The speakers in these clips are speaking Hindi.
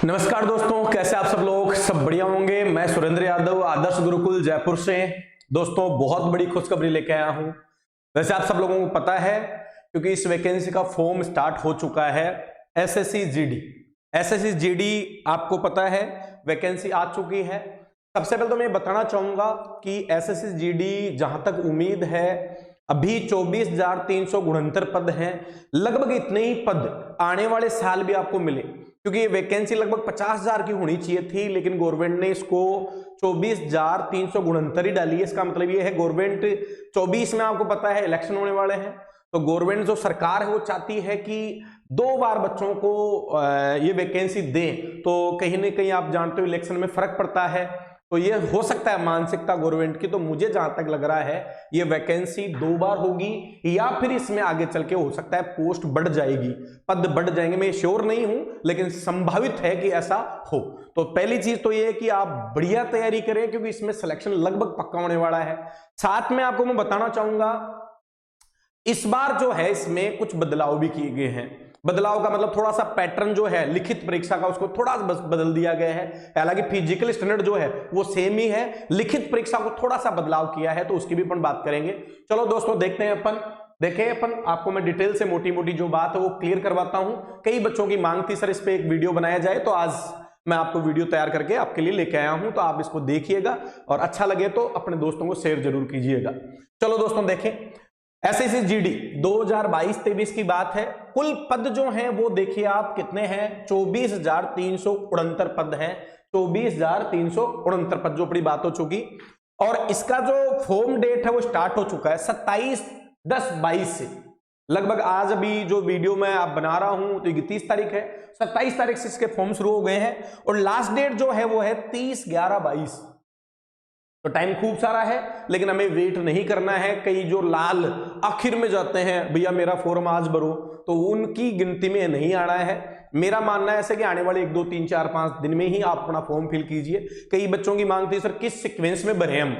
नमस्कार दोस्तों, कैसे आप सब लोग? सब बढ़िया होंगे। मैं सुरेंद्र यादव आदर्श गुरुकुल जयपुर से दोस्तों बहुत बड़ी खुशखबरी लेके आया हूं। वैसे आप सब लोगों को पता है क्योंकि इस वैकेंसी का फॉर्म स्टार्ट हो चुका है। एसएससी जीडी आपको पता है वैकेंसी आ चुकी है। सबसे पहले तो मैं बताना चाहूंगा कि एसएससी जीडी जहां तक उम्मीद है अभी 24,369 पद हैं। लगभग इतने ही पद आने वाले साल भी आपको मिले, क्योंकि ये वैकेंसी लगभग 50,000 की होनी चाहिए थी, लेकिन गवर्नमेंट ने इसको 24,369 ही डाली है। इसका मतलब ये है गवर्नमेंट 24 में आपको पता है इलेक्शन होने वाले हैं, तो गवर्नमेंट जो सरकार है वो चाहती है कि 2 बार बच्चों को ये वैकेंसी दें। तो कहीं ना कहीं आप जानते हो इलेक्शन में फर्क पड़ता है, तो ये हो सकता है मानसिकता गवर्नमेंट की। तो मुझे जहां तक लग रहा है ये वैकेंसी 2 बार होगी, या फिर इसमें आगे चल के हो सकता है पोस्ट बढ़ जाएगी, पद बढ़ जाएंगे। मैं श्योर नहीं हूं, लेकिन संभावित है कि ऐसा हो। तो पहली चीज तो ये है कि आप बढ़िया तैयारी करें, क्योंकि इसमें सिलेक्शन लगभग पक्का होने वाला है। साथ में आपको मैं बताना चाहूंगा इस बार जो है इसमें कुछ बदलाव भी किए गए हैं। बदलाव का मतलब थोड़ा सा पैटर्न जो है लिखित परीक्षा का उसको थोड़ा बदल दिया गया है। हालांकि फिजिकल स्टैंडर्ड जो है वो सेम ही है, लिखित परीक्षा को थोड़ा सा बदलाव किया है, तो उसकी भी अपन बात करेंगे। चलो दोस्तों देखते हैं अपन आपको मैं डिटेल से मोटी मोटी जो बात है वो क्लियर करवाता हूं। कई बच्चों की मांग थी सर इस पे एक वीडियो बनाया जाए, तो आज मैं आपको वीडियो तैयार करके आपके लिए लेके आया हूं। तो आप इसको देखिएगा और अच्छा लगे तो अपने दोस्तों को शेयर जरूर कीजिएगा। चलो दोस्तों देखें, एसएससी जीडी 2022-23 की बात है। कुल पद जो हैं वो देखिए आप कितने हैं, 24,369 पद हैं। 24,369 पद, जो बड़ी बात हो चुकी। और इसका जो फॉर्म डेट है वो स्टार्ट हो चुका है 27/10/22 से। लगभग आज अभी जो वीडियो मैं आप बना रहा हूं तो 31 तारीख है, 27 तारीख से इसके फॉर्म शुरू हो गए हैं। और लास्ट डेट जो है वो है 30/11/22। तो टाइम खूब सारा है, लेकिन हमें वेट नहीं करना है। कई जो लाल आखिर में जाते हैं भैया मेरा फॉर्म आज भरो, तो उनकी गिनती में नहीं आना है। मेरा मानना है ऐसे कि आने वाले 1 2 3 4 5 दिन में ही आप अपना फॉर्म फिल कीजिए। कई बच्चों की मांग थी सर किस सीक्वेंस में भरे हम,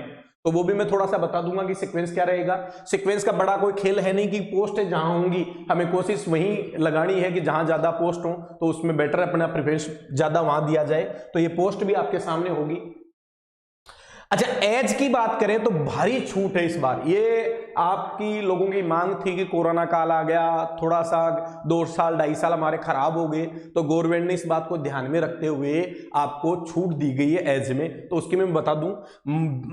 तो वो भी मैं थोड़ा सा बता दूंगा कि सीक्वेंस क्या रहेगा। सीक्वेंस का बड़ा कोई खेल है नहीं कि पोस्ट जहां होंगी हमें कोशिश वहीं लगानी है कि जहां ज्यादा पोस्ट हो तो उसमें बेटर अपना प्रेफरेंस ज्यादा वहां दिया जाए। तो ये पोस्ट भी आपके सामने होगी। अच्छा, एज की बात करें तो भारी छूट है इस बार। ये आपकी लोगों की मांग थी कि कोरोना काल आ गया, थोड़ा सा 2 साल 2.5 साल हमारे खराब हो गए, तो गवर्नमेंट ने इस बात को ध्यान में रखते हुए आपको छूट दी गई है एज में। तो उसकी मैं बता दूं,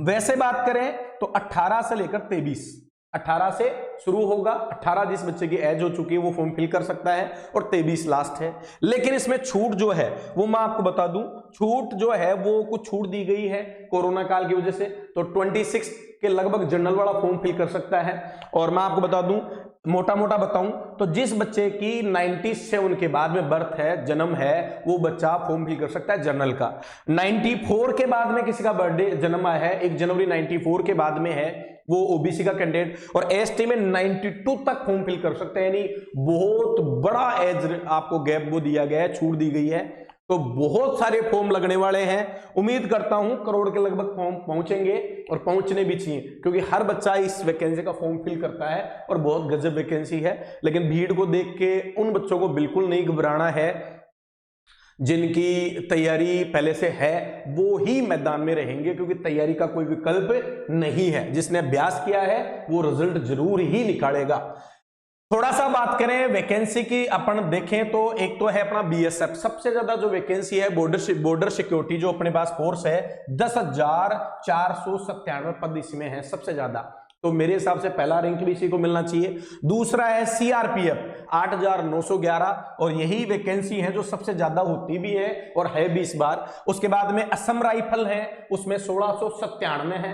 वैसे बात करें तो 18 से लेकर 23, 18 से शुरू होगा। 18 जिस बच्चे की एज हो चुकी है वो फॉर्म फिल कर सकता है, और 23 लास्ट है। लेकिन इसमें छूट जो है वो मैं आपको बता दूं, छूट जो है वो कुछ छूट दी गई है कोरोना काल की वजह से। तो 26 के लगभग जनरल वाला फॉर्म फिल कर सकता है। और मैं आपको बता दूं, मोटा मोटा बताऊं तो जिस बच्चे की 97 के बाद में बर्थ है, जन्म है, वो बच्चा फॉर्म फिल कर सकता है जनरल का। 94 के बाद में किसी का बर्थडे जन्म आया है, 1 जनवरी 94 के बाद में है, वो ओबीसी का कैंडिडेट। और एसटी में 92 तक फॉर्म फिल कर सकते हैं, यानी बहुत बड़ा एज आपको गैप वो दिया गया है, छूट दी गई है। तो बहुत सारे फॉर्म लगने वाले हैं। उम्मीद करता हूं करोड़ के लगभग फॉर्म पहुंचेंगे, और पहुंचने भी चाहिए, क्योंकि हर बच्चा इस वैकेंसी का फॉर्म फिल करता है और बहुत गजब वैकेंसी है। लेकिन भीड़ को देख के उन बच्चों को बिल्कुल नहीं घबराना है। जिनकी तैयारी पहले से है वो ही मैदान में रहेंगे, क्योंकि तैयारी का कोई विकल्प नहीं है। जिसने अभ्यास किया है वो रिजल्ट जरूर ही निकालेगा। थोड़ा सा बात करें वैकेंसी की, अपन देखें तो एक तो है अपना बीएसएफ। सबसे ज्यादा जो वैकेंसी है बॉर्डर सिक्योरिटी जो अपने पास फोर्स है, 10,497 पद इसमें है सबसे ज्यादा। तो मेरे हिसाब से पहला रैंक भी इसी को मिलना चाहिए। दूसरा है सीआरपीएफ 8,911, और यही वैकेंसी है जो सबसे ज्यादा होती भी है और है भी इस बार। उसके बाद में असम राइफल है, उसमें 1697 है।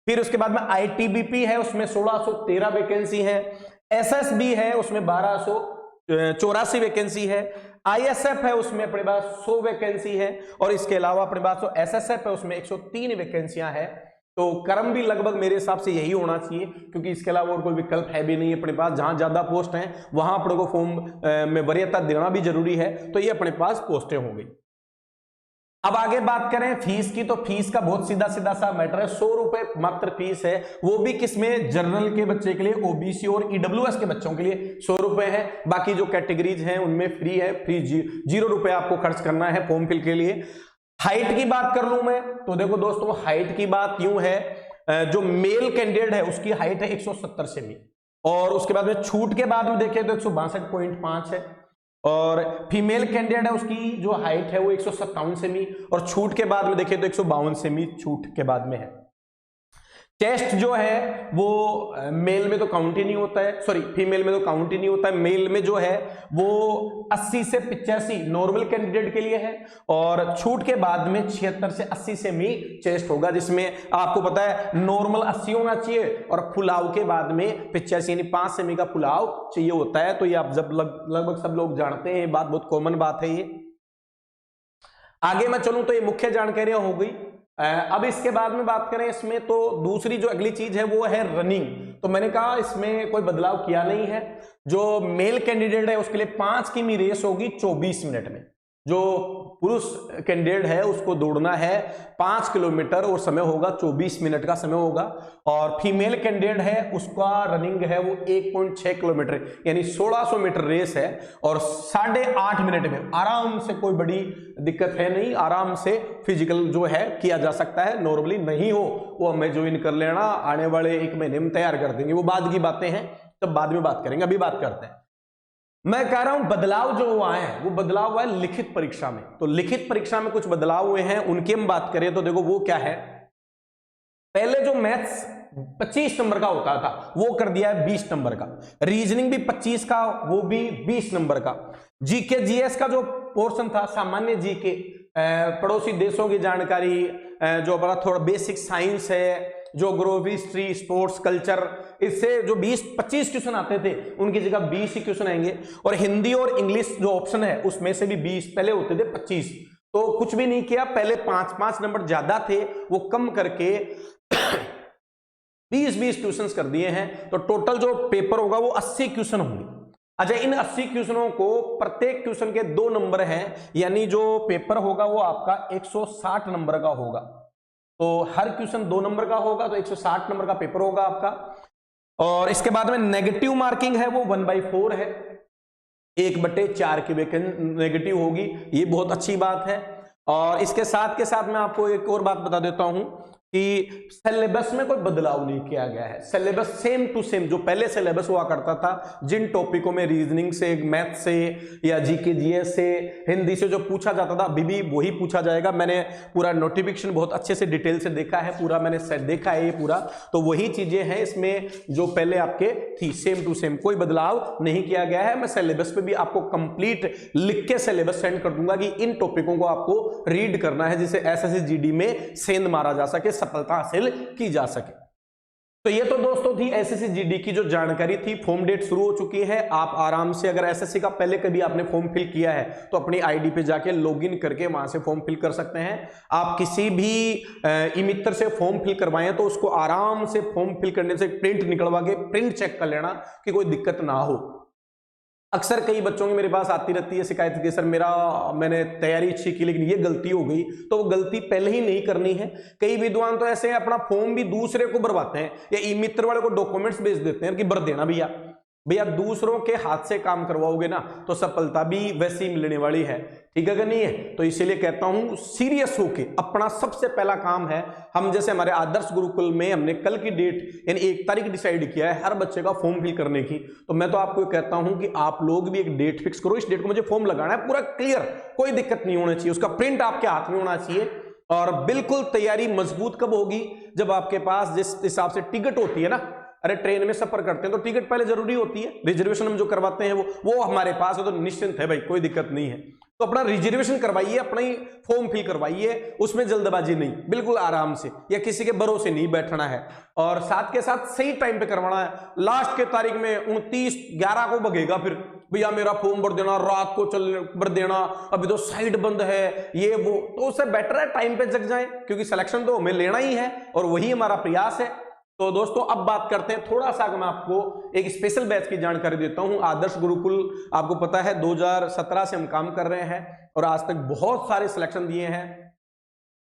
फिर उसके बाद में आईटीबीपी है, उसमें 1613 वैकेंसी है। एसएसबी है, उसमें 1284 वैकेंसी है। आईएसएफ है, उसमें अपने पास 100 वैकेंसी है। और इसके अलावा अपने पास एसएसएफ है, उसमें 103 वैकेंसियां हैं। तो क्रम भी लगभग मेरे हिसाब से यही होना चाहिए, क्योंकि इसके अलावा और कोई विकल्प है भी नहीं अपने पास। जहां ज्यादा पोस्ट हैं वहां अपने को फॉर्म में वरीयता देना भी जरूरी है, तो ये अपने पास पोस्टें हो गई। अब आगे बात करें फीस की, तो फीस का बहुत सीधा सीधा सा मैटर है, 100 रुपए मात्र फीस है, वो भी किसमें, जनरल के बच्चे के लिए, ओबीसी और ईडब्ल्यूएस के बच्चों के लिए 100 रुपए है। बाकी जो कैटेगरीज हैं उनमें फ्री है, फ्री 0 रुपए आपको खर्च करना है फॉर्म फिल के लिए। हाइट की बात कर लूं मैं, तो देखो दोस्तों हाइट की बात यूं है, जो मेल कैंडिडेट है उसकी हाइट है 170 सेमी, और उसके बाद में छूट के बाद में देखें तो 162.5 है, और फीमेल कैंडिडेट है उसकी जो हाइट है वो 157 सेमी, और छूट के बाद में देखें तो 152 सेमी छूट के बाद में है। चेस्ट जो है वो मेल में तो काउंट ही नहीं होता है, सॉरी फीमेल में तो काउंट ही नहीं होता है, मेल में जो है वो 80 से 85 नॉर्मल कैंडिडेट के लिए है, और छूट के बाद में 76 से 80 सेमी चेस्ट होगा, जिसमें आपको पता है नॉर्मल 80 होना चाहिए और फुलाव के बाद में 85 यानी 5 सेमी का फुलाव चाहिए होता है। तो ये आप जब लगभग सब लोग जानते हैं, ये बात बहुत कॉमन बात है। ये आगे मैं चलूं तो ये मुख्य जानकारियां हो गई। अब इसके बाद में बात करें इसमें, तो दूसरी जो अगली चीज है वो है रनिंग। तो मैंने कहा इसमें कोई बदलाव किया नहीं है। जो मेल कैंडिडेट है उसके लिए 5 किमी रेस होगी 24 मिनट में, जो पुरुष कैंडिडेट है उसको दौड़ना है 5 किलोमीटर और समय होगा 24 मिनट का समय होगा, और फीमेल कैंडिडेट है उसका रनिंग है वो 1.6 किलोमीटर यानी 1600 मीटर रेस है, और 8.5 मिनट में आराम से, कोई बड़ी दिक्कत है नहीं, आराम से फिजिकल जो है किया जा सकता है। नॉर्मली नहीं हो वो हमें ज्वाइन कर लेना, आने वाले 1 महीने में तैयार कर देंगे, वो बाद की बातें हैं, तब बाद में बात करेंगे। अभी बात करते हैं, मैं कह रहा हूं बदलाव जो आए हैं वो बदलाव हुआ है लिखित परीक्षा में। तो लिखित परीक्षा में कुछ बदलाव हुए हैं, उनकी हम बात करें तो देखो वो क्या है। पहले जो मैथ्स 25 नंबर का होता था वो कर दिया है 20 नंबर का, रीजनिंग भी 25 का वो भी 20 नंबर का, जीके जीएस का जो पोर्शन था सामान्य जीके, पड़ोसी देशों की जानकारी, जो बड़ा थोड़ा बेसिक साइंस है, ज्योग्राफी, हिस्ट्री, स्पोर्ट्स, कल्चर, इससे जो 20-25 क्वेश्चन आते थे उनकी जगह 20 ही क्वेश्चन आएंगे, और हिंदी और इंग्लिश जो ऑप्शन है उसमें से भी 20, पहले होते थे 25। तो कुछ भी नहीं किया, पहले 5-5 नंबर ज्यादा थे वो कम करके 20-20 क्वेश्चन कर दिए हैं। तो टोटल जो पेपर होगा वो 80 क्वेश्चन होंगे। अच्छा, इन 80 क्वेश्चनों को प्रत्येक क्वेश्चन के 2 नंबर हैं, यानी जो पेपर होगा वो आपका 160 नंबर का होगा। तो हर क्वेश्चन 2 नंबर का होगा, तो 160 नंबर का पेपर होगा आपका। और इसके बाद में नेगेटिव मार्किंग है वो 1/4 है, 1/4 की नेगेटिव होगी, ये बहुत अच्छी बात है। और इसके साथ के साथ मैं आपको एक और बात बता देता हूं कि सिलेबस में कोई बदलाव नहीं किया गया है। सिलेबस सेम टू सेम जो पहले सिलेबस हुआ करता था, जिन टॉपिकों में रीजनिंग से, मैथ से या जीके जीएस से, हिंदी से जो पूछा जाता था अभी भी वही पूछा जाएगा। मैंने पूरा नोटिफिकेशन बहुत अच्छे से डिटेल से देखा है, पूरा मैंने देखा है ये पूरा, तो वही चीजें हैं इसमें जो पहले आपके थी, सेम टू सेम, कोई बदलाव नहीं किया गया है। मैं सिलेबस पे भी आपको कंप्लीट लिख के सिलेबस सेंड कर दूंगा कि इन टॉपिकों को आपको रीड करना है, जिससे एसएससी जीडी में सेंध मारा जा सके, सफलता हासिल की जा सके। तो ये तो दोस्तों थी एसएससी जीडी की जो जानकारी थी। फॉर्म डेट शुरू हो चुकी है, आप आराम से, अगर एसएससी का पहले कभी आपने फॉर्म फिल किया है तो अपनी आईडी पे जाके लॉगिन करके वहां से फॉर्म फिल कर सकते हैं। आप किसी भी ई मित्र से फॉर्म फिल करवाएं तो उसको आराम से फॉर्म फिल करने से प्रिंट निकलवा के प्रिंट चेक कर लेना कि कोई दिक्कत ना हो। अक्सर कई बच्चों की मेरे पास आती रहती है शिकायत कि सर मैंने तैयारी अच्छी की लेकिन ये गलती हो गई, तो वो गलती पहले ही नहीं करनी है। कई विद्वान तो ऐसे अपना फॉर्म भी दूसरे को भरवाते हैं या ई मित्र वाले को डॉक्यूमेंट्स भेज देते हैं कि भर देना भैया दूसरों के हाथ से काम करवाओगे ना तो सफलता भी वैसी मिलने वाली है, ठीक है कि नहीं है। तो इसीलिए कहता हूं सीरियस होके अपना सबसे पहला काम है, हम जैसे हमारे आदर्श गुरुकुल में हमने कल की डेट यानी 1 तारीख डिसाइड किया है हर बच्चे का फॉर्म फिल करने की, तो मैं तो आपको कहता हूं कि आप लोग भी एक डेट फिक्स करो, इस डेट को मुझे फॉर्म लगाना है, पूरा क्लियर, कोई दिक्कत नहीं होनी चाहिए, उसका प्रिंट आपके हाथ में होना चाहिए। और बिल्कुल तैयारी मजबूत कब होगी, जब आपके पास जिस हिसाब से टिकट होती है ना, अरे ट्रेन में सफर करते हैं तो टिकट पहले जरूरी होती है, रिजर्वेशन हम जो करवाते हैं वो हमारे पास है तो निश्चिंत है भाई, कोई दिक्कत नहीं है। तो अपना रिजर्वेशन करवाइए, अपना ही फॉर्म फिल करवाइए, उसमें जल्दबाजी नहीं, बिल्कुल आराम से, या किसी के भरोसे नहीं बैठना है, और साथ के साथ सही टाइम पे करवाना है। लास्ट के तारीख में 29/11 को बगेगा फिर भैया मेरा फॉर्म भर देना, रात को चल भर देना, अभी तो साइट बंद है, ये वो, तो उससे बेटर है टाइम पे जग जाए, क्योंकि सिलेक्शन तो हमें लेना ही है और वही हमारा प्रयास है। तो दोस्तों अब बात करते हैं थोड़ा सा, मैं आपको एक स्पेशल बैच की जानकारी देता हूं। आदर्श गुरुकुल आपको पता है 2017 से हम काम कर रहे हैं और आज तक बहुत सारे सिलेक्शन दिए हैं,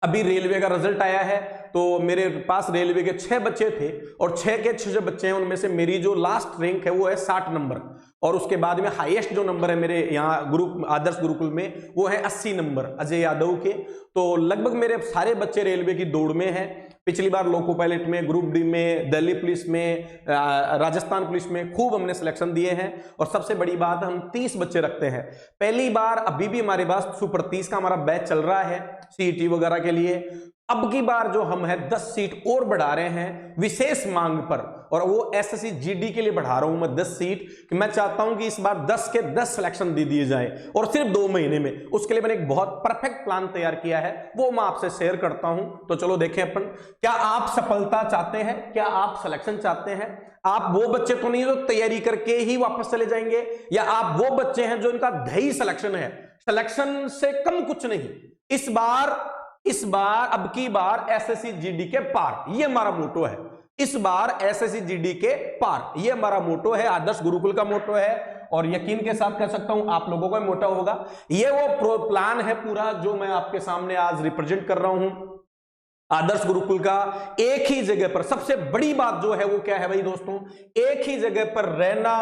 अभी रेलवे का रिजल्ट आया है, तो मेरे पास रेलवे के 6 बच्चे थे और 6 के 6 जो बच्चे हैं उनमें से मेरी जो लास्ट रैंक है वो है 60 नंबर, और उसके बाद में हाईएस्ट जो नंबर है मेरे यहाँ ग्रुप आदर्श गुरुकुल में वो है 80 नंबर अजय यादव के। तो लगभग मेरे सारे बच्चे रेलवे की दौड़ में हैं। पिछली बार लोको पायलट में, ग्रुप डी में, दिल्ली पुलिस में, राजस्थान पुलिस में खूब हमने सिलेक्शन दिए हैं। और सबसे बड़ी बात, हम 30 बच्चे रखते हैं। पहली बार अभी भी हमारे पास सुपर 30 का हमारा बैच चल रहा है सीईटी वगैरह के लिए। अब की बार जो हम है 10 सीट और बढ़ा रहे हैं विशेष मांग पर, और वो एसएससी जीडी के लिए बढ़ा रहा हूं मैं 10 सीट, कि मैं चाहता हूं कि इस बार 10 के 10 सिलेक्शन दे दिए जाए और सिर्फ 2 महीने में। उसके लिए मैंने एक बहुत परफेक्ट प्लान तैयार किया है, वो मैं आपसे शेयर करता हूं। तो चलो देखें अपन, क्या आप सफलता चाहते हैं, क्या आप सिलेक्शन चाहते हैं? आप वो बच्चे तो नहीं जो तैयारी करके ही वापस चले जाएंगे, या आप वो बच्चे हैं जो इनका ध्येय सिलेक्शन है, सिलेक्शन से कम कुछ नहीं। इस बार अब की बार एसएससी जीडी के पार, ये हमारा मोटो है। इस बार एसएससी जीडी के पार, ये हमारा मोटो है, आदर्श गुरुकुल का मोटो है। और यकीन के साथ कह सकता हूं आप लोगों का मोटो होगा। ये वो प्लान है पूरा जो मैं आपके सामने आज रिप्रेजेंट कर रहा हूं आदर्श गुरुकुल का। एक ही जगह पर, सबसे बड़ी बात जो है वो क्या है भाई दोस्तों, एक ही जगह पर रहना,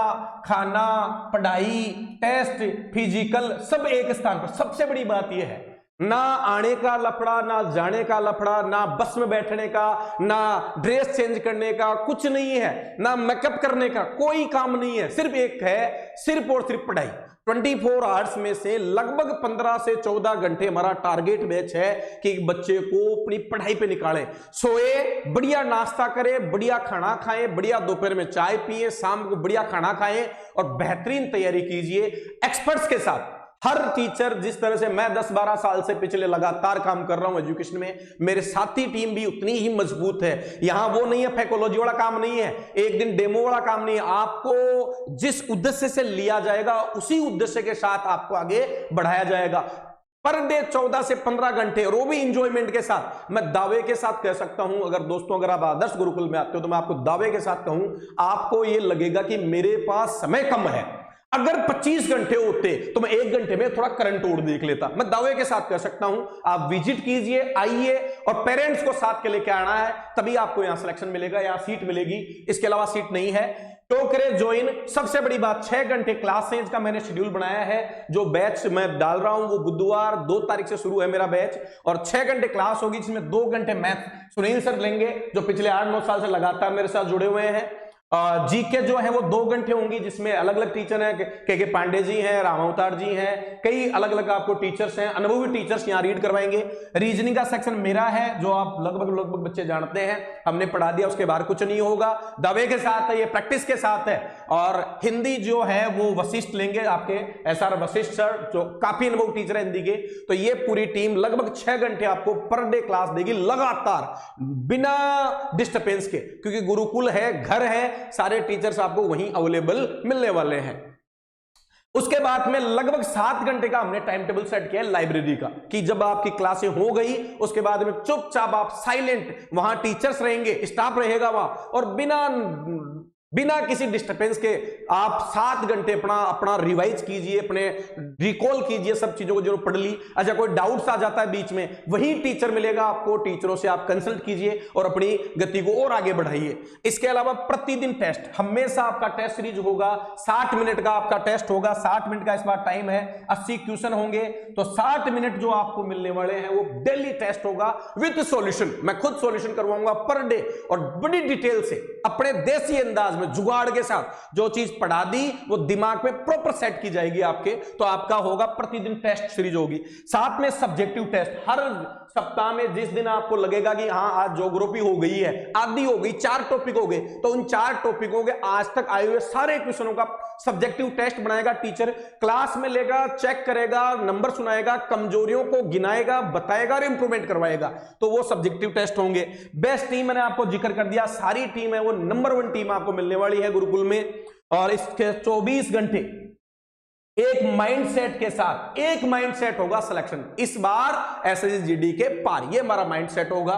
खाना, पढ़ाई, टेस्ट, फिजिकल सब एक स्थान पर। सबसे बड़ी बात यह है, ना आने का लफड़ा, ना जाने का लफड़ा, ना बस में बैठने का, ना ड्रेस चेंज करने का, कुछ नहीं है, ना मेकअप करने का, कोई काम नहीं है। सिर्फ एक है, सिर्फ और सिर्फ पढ़ाई। 24 आवर्स में से लगभग 15 से 14 घंटे हमारा टारगेट बैच है कि बच्चे को अपनी पढ़ाई पे निकालें। सोए, बढ़िया नाश्ता करें, बढ़िया खाना खाएं, बढ़िया दोपहर में चाय पिए, शाम को बढ़िया खाना खाएं और बेहतरीन तैयारी कीजिए एक्सपर्ट्स के साथ। हर टीचर, जिस तरह से मैं 10-12 साल से पिछले लगातार काम कर रहा हूं एजुकेशन में, मेरे साथी टीम भी उतनी ही मजबूत है। यहां वो नहीं है, फैकोलॉजी वाला काम नहीं है, एक दिन डेमो वाला काम नहीं है। आपको जिस उद्देश्य से लिया जाएगा उसी उद्देश्य के साथ आपको आगे बढ़ाया जाएगा। पर डे 14 से 15 घंटे, और वो भी इंजॉयमेंट के साथ। मैं दावे के साथ कह सकता हूं, अगर दोस्तों अगर आप आदर्श गुरुकुल में आते हो तो मैं आपको दावे के साथ कहूं, आपको ये लगेगा कि मेरे पास समय कम है। अगर 25 घंटे होते तो मैं 1 घंटे में थोड़ा करंट और देख लेता। मैं दावे के साथ कह सकता हूं, आप विजिट कीजिए, आइए और पेरेंट्स को साथ के लेके आना है, तभी आपको यहां सिलेक्शन मिलेगा, यहां सीट मिलेगी। इसके अलावा सीट नहीं है तो करें ज्वाइन। सबसे बड़ी बात, 6 घंटे क्लास है, इसका मैंने शेड्यूल बनाया है। जो बैच मैं डाल रहा हूं वो बुधवार 2 तारीख से शुरू है मेरा बैच, और 6 घंटे क्लास होगी, जिसमें 2 घंटे मैथ सुनील सर लेंगे, जो पिछले 8-9 साल से लगातार मेरे साथ जुड़े हुए हैं। जीके जो है वो 2 घंटे होंगी, जिसमें अलग अलग टीचर हैं, के पांडे जी हैं, रामावतार जी हैं, कई अलग अलग आपको टीचर्स हैं, अनुभवी टीचर्स यहाँ रीड करवाएंगे। रीजनिंग का सेक्शन मेरा है, जो आप लगभग बच्चे जानते हैं, हमने पढ़ा दिया, उसके बाहर कुछ नहीं होगा। दावे के साथ है, ये प्रैक्टिस के साथ है। और हिंदी जो है वो वशिष्ठ लेंगे, आपके SR वशिष्ठ सर, जो काफी अनुभवी टीचर है हिंदी के। तो ये पूरी टीम लगभग 6 घंटे आपको पर डे क्लास देगी, लगातार बिना डिस्टर्बेंस के, क्योंकि गुरुकुल है, घर है, सारे टीचर्स आपको वहीं अवेलेबल मिलने वाले हैं। उसके बाद में लगभग 7 घंटे का हमने टाइम टेबल सेट किया है लाइब्रेरी का, कि जब आपकी क्लासें हो गई उसके बाद में चुपचाप आप साइलेंट, वहां टीचर्स रहेंगे, स्टाफ रहेगा वहां, और बिना किसी डिस्टर्बेंस के आप 7 घंटे अपना रिवाइज कीजिए, अपने रिकॉल कीजिए सब चीजों को जो पढ़ ली। अच्छा, कोई डाउट्स आ जाता है बीच में, वही टीचर मिलेगा आपको, टीचरों से आप कंसल्ट कीजिए और अपनी गति को और आगे बढ़ाइए। इसके अलावा प्रतिदिन टेस्ट, हमेशा आपका टेस्ट सीरीज होगा, 60 मिनट का आपका टेस्ट होगा। 60 मिनट का इस बार टाइम है, 80 क्वेश्चन होंगे, तो 60 मिनट जो आपको मिलने वाले हैं वो डेली टेस्ट होगा विद सॉल्यूशन। मैं खुद सॉल्यूशन करवाऊंगा पर डे, और बड़ी डिटेल से अपने देसी अंदाज में, जुगाड़ के साथ। जो चीज पढ़ा दी वो दिमाग में प्रॉपर सेट की जाएगी आपके, तो आपका होगा प्रतिदिन टेस्ट सीरीज होगी। साथ में सब्जेक्टिव टेस्ट हर सप्ताह में, जिस दिन आपको लगेगा कि हाँ आज ज्योग्राफी हो गई है, आदि हो गई, 4 टॉपिक हो गए, तो उन 4 टॉपिकों के आज तक आए हुए सारे क्वेश्चनों का सब्जेक्टिव टेस्ट बनाएगा टीचर, क्लास में लेगा, चेक करेगा, नंबर सुनाएगा, कमजोरियों को गिनाएगा, बताएगा और इंप्रूवमेंट करवाएगा। तो वो सब्जेक्टिव टेस्ट होंगे। बेस्ट टीम मैंने आपको जिक्र कर दिया, सारी टीम है वो नंबर 1 टीम आपको मिलने वाली है गुरुकुल में। और इसके 24 घंटे एक माइंडसेट के साथ, एक माइंडसेट होगा सिलेक्शन। इस बार एसएससी जीडी के पार, ये हमारा माइंडसेट होगा।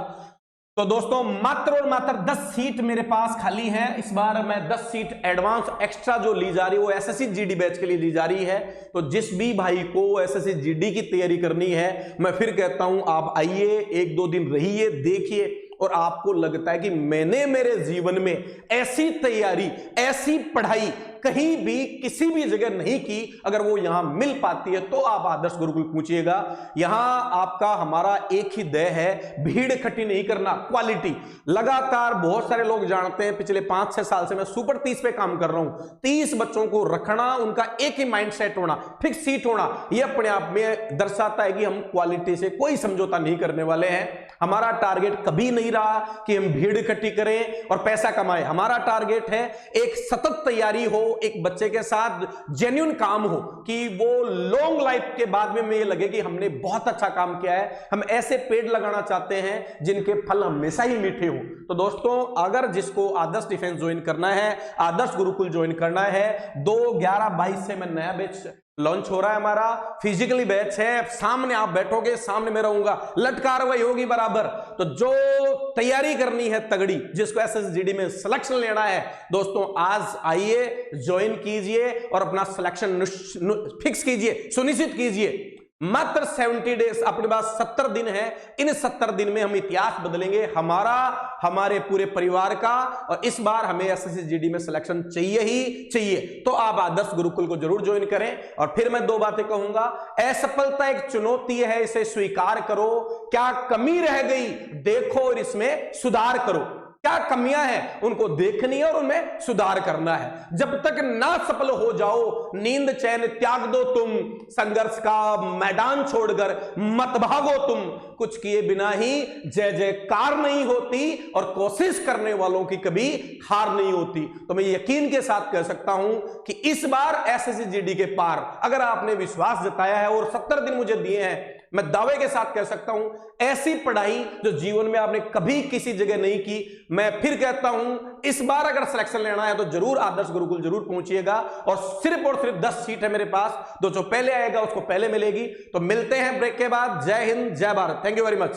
तो दोस्तों मात्र और मात्र 10 सीट मेरे पास खाली है। इस बार मैं 10 सीट एडवांस एक्स्ट्रा जो ली जा रही है वो एसएससी जीडी बैच के लिए ली जा रही है। तो जिस भी भाई को एसएससी जीडी की तैयारी करनी है, मैं फिर कहता हूं आप आइए, 1-2 दिन रहिए, देखिए, और आपको लगता है कि मैंने मेरे जीवन में ऐसी तैयारी, ऐसी पढ़ाई कहीं भी किसी भी जगह नहीं की, अगर वो यहां मिल पाती है तो आप आदर्श गुरुकुल पूछिएगा। यहां आपका हमारा एक ही ध्येय है, भीड़ इकट्ठी नहीं करना, क्वालिटी। लगातार बहुत सारे लोग जानते हैं, पिछले 5-6 साल से मैं सुपर 30 पे काम कर रहा हूं। 30 बच्चों को रखना, उनका एक ही माइंडसेट होना, फिक्स सीट होना, यह अपने आप में दर्शाता है कि हम क्वालिटी से कोई समझौता नहीं करने वाले हैं। हमारा टारगेट कभी नहीं रहा कि हम भीड़ इकट्ठी करें और पैसा कमाएं। हमारा टारगेट है एक सतत तैयारी हो, एक बच्चे के साथ जेन्युइन काम हो कि वो लॉन्ग लाइफ के बाद में ये लगे कि हमने बहुत अच्छा काम किया है। हम ऐसे पेड़ लगाना चाहते हैं जिनके फल हमेशा ही मीठे हो। तो दोस्तों, अगर जिसको आदर्श डिफेंस ज्वाइन करना है, आदर्श गुरुकुल ज्वाइन करना है, 2/11/22 से मैं नया बैच लॉन्च हो रहा है। हमारा फिजिकली बैच है, सामने आप बैठोगे, सामने मैं रहूंगा, लटकारवाई होगी बराबर। तो जो तैयारी करनी है तगड़ी, जिसको एसएसजीडी में सिलेक्शन लेना है, दोस्तों आज आइए, ज्वाइन कीजिए और अपना सिलेक्शन फिक्स कीजिए, सुनिश्चित कीजिए। मात्र 70 डेज, अपने पास 70 दिन है। इन 70 दिन में हम इतिहास बदलेंगे हमारा, हमारे पूरे परिवार का। और इस बार हमें एसएससी जीडी में सिलेक्शन चाहिए ही चाहिए। तो आप आदर्श गुरुकुल को जरूर ज्वाइन करें। और फिर मैं 2 बातें कहूंगा। असफलता एक चुनौती है, इसे स्वीकार करो। क्या कमी रह गई देखो और इसमें सुधार करो। क्या कमियां हैं उनको देखनी है और उनमें सुधार करना है। जब तक ना सफल हो जाओ, नींद चैन त्याग दो तुम, संघर्ष का मैदान छोड़कर मत भागो तुम। कुछ किए बिना ही जय जयकार नहीं होती और कोशिश करने वालों की कभी हार नहीं होती। तो मैं यकीन के साथ कह सकता हूं कि इस बार एसएससी जीडी के पार, अगर आपने विश्वास जताया है और 70 दिन मुझे दिए हैं, मैं दावे के साथ कह सकता हूं ऐसी पढ़ाई जो जीवन में आपने कभी किसी जगह नहीं की। मैं फिर कहता हूं, इस बार अगर सिलेक्शन लेना है तो जरूर आदर्श गुरुकुल जरूर पहुंचिएगा। और सिर्फ 10 सीट है मेरे पास, जो पहले आएगा उसको पहले मिलेगी। तो मिलते हैं ब्रेक के बाद। जय हिंद, जय Bharat. Thank you very much.